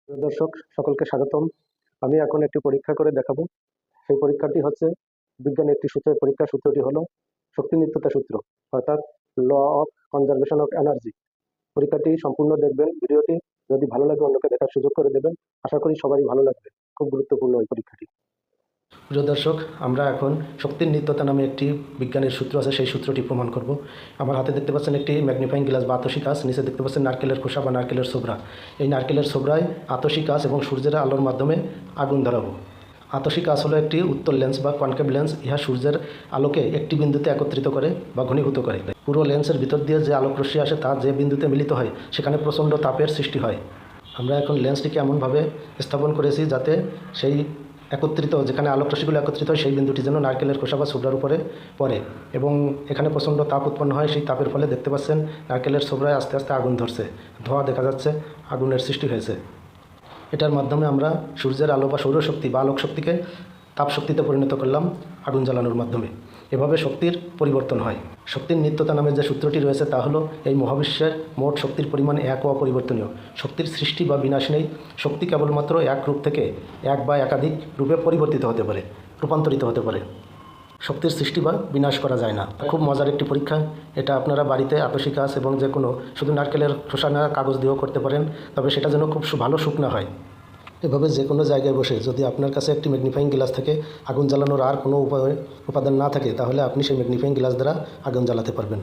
প্রিয় দর্শক, সকলকে স্বাগতম। আমি এখন একটি পরীক্ষা করে দেখাবো। সেই পরীক্ষাটি হচ্ছে বিজ্ঞানের একটি সূত্রের পরীক্ষা। সূত্রটি হলো শক্তি নিত্যতা সূত্র, অর্থাৎ law of conservation of energy. পরীক্ষাটি সম্পূর্ণ দেখবেন ভিডিওটি। যদি ভালো লাগে অন্যকে দেখার সুযোগ করে দেবেন। আশা করি সবারই ভালো লাগবে। খুব গুরুত্বপূর্ণ এই পরীক্ষাটি। প্রিয় দর্শক, আমরা এখন শক্তির নিত্যতা নামে একটি বিজ্ঞানের সূত্র আছে, সেই সূত্রটি প্রমাণ করব। আমার হাতে দেখতে পাচ্ছেন একটি ম্যাগনিফাইং গ্লাস বা আতসী কাঁচ, নিচে দেখতে পাচ্ছেন নারকেলের খোসা বা নারকেলের ছোবড়া। এই নারকেলের ছোবড়ায় আতসী কাঁচ এবং সূর্যের আলোর মাধ্যমে আগুন ধরাবো। আতসী কাঁচ হলো একটি উত্তল লেন্স বা কনকেভ লেন্স। ইহা সূর্যের আলোকে একটি বিন্দুতে একত্রিত করে বা ঘনীভূত করে। পুরো লেন্সের ভিতর দিয়ে যে আলোক রশ্মি আসে তা যে বিন্দুতে মিলিত হয় সেখানে প্রচণ্ড তাপের সৃষ্টি হয়। আমরা এখন লেন্সটিকে এমনভাবে স্থাপন করেছি যাতে সেই একত্রিত, যেখানে আলোক রশ্মিগুলো একত্রিত হয় সেই বিন্দুটি যেন নারকেলের খোসা বা ছোবড়ার উপরে পড়ে এবং এখানে প্রচণ্ড তাপ উৎপন্ন হয়। সেই তাপের ফলে দেখতে পাচ্ছেন নারকেলের ছোবড়ায় আস্তে আস্তে আগুন ধরছে, ধোঁয়া দেখা যাচ্ছে, আগুনের সৃষ্টি হয়েছে। এটার মাধ্যমে আমরা সূর্যের আলো বা সৌরশক্তি বা আলোক শক্তিকে তাপশক্তিতে পরিণত করলাম আগুন জ্বালানোর মাধ্যমে। এভাবে শক্তির পরিবর্তন হয়। শক্তির নিত্যতা নামে যে সূত্রটি রয়েছে তা হলো এই মহাবিশ্বের মোট শক্তির পরিমাণ এক ও অপরিবর্তনীয়। শক্তির সৃষ্টি বা বিনাশ নেই। শক্তি কেবলমাত্র এক রূপ থেকে এক বা একাধিক রূপে পরিবর্তিত হতে পারে, রূপান্তরিত হতে পারে। শক্তির সৃষ্টি বা বিনাশ করা যায় না। খুব মজার একটি পরীক্ষা। এটা আপনারা বাড়িতে আতসী কাঁচ এবং যে কোনো শুধু নারকেলের খোসা না কাগজ দিয়েও করতে পারেন, তবে সেটা যেন খুব ভালো শুকনা হয়। এভাবে যে কোনো জায়গায় বসে যদি আপনার কাছে একটি ম্যাগনিফাইং গ্লাস থাকে, আগুন জ্বালানোর আর কোনো উপাদান না থাকে, তাহলে আপনি সেই ম্যাগনিফাইং গ্লাস দ্বারা আগুন জ্বালাতে পারবেন।